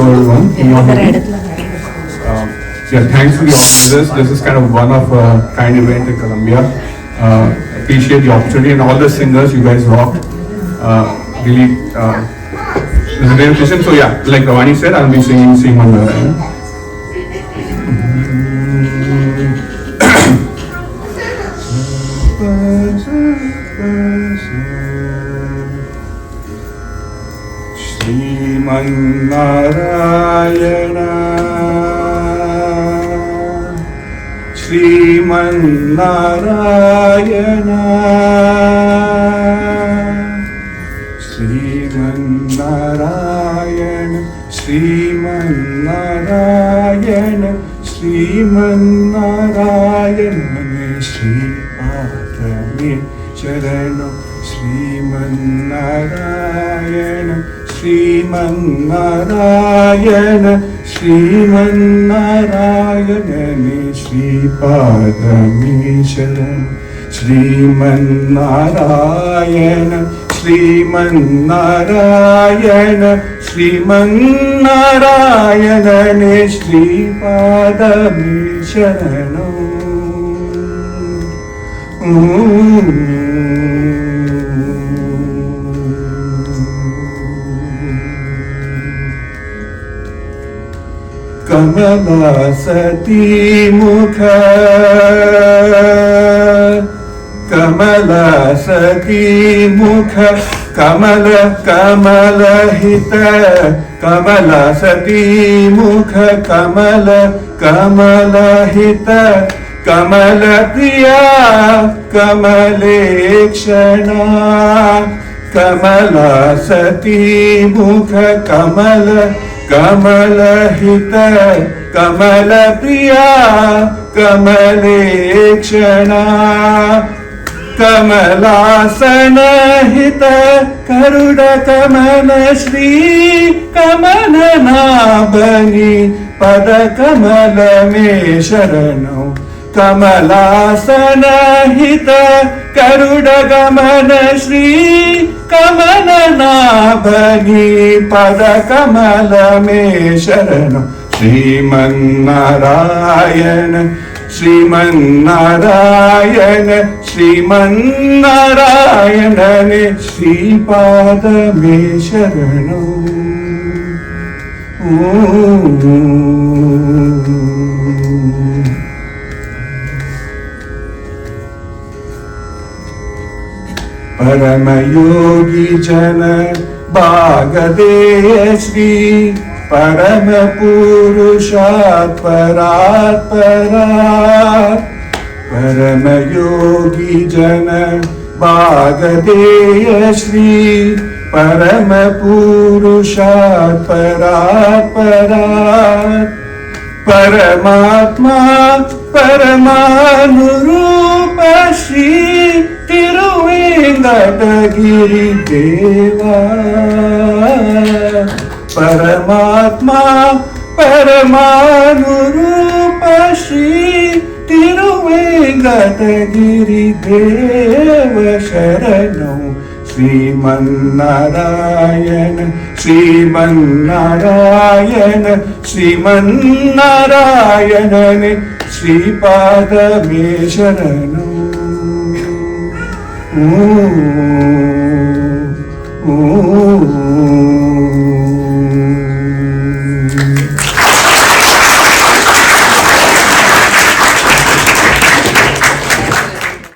everyone. Yeah, thanks to the organizers. This is kind of one of a kind event in Colombia. Appreciate the opportunity and all the singers. You guys rocked. Really, it's a great occasion. So yeah, like Ravani said, I'll be singing one more. Srimanarayana, Srimanarayana, Srimanarayana, Srimanarayana, Srimanarayana, Sripadame Sharanam, Srimanarayana, Srimanarayana, Srimanarayana, Sripadame Sharanam, Srimanarayana, Srimanarayana, Srimanarayana, Sripadame Sharanam. Kamala Sati Mukha, Kamala Sati Mukha, Kamala Kamala Hita, Kamala Sati Mukha, Kamala Kamala Hita, Kamala Priya, Kamalekshana, Kamala Sati Mukha, Kamala Kamala Hita, Kamala Priya, Kamalekshana, Kamalasana Hita, Karuda Kamala Shri, Kamananabani, Pada Kamala Me Sharanam, Kamalasana Hita, Karuda Kamala Shri, Kamananabani, Pada Kamala Me Sharanam, Srimanarayana, Srimanarayana, Srimanarayana, Sripadame Sharanam. Paramayogi Jana Bhagadeya Shri Parama Purushat Parat Parat, Paramayogi Jana Bhagadeya Shri Parama Purushat Parat Parat, Paramatma Paramanurupa Shri Tiruvengatagiri Deva, Paramatma Paramanurupa Shri Tiruvengatagiri Deva Sharanam, Srimanarayana, Srimanarayana, Srimanarayana, Sripadame Sharanam.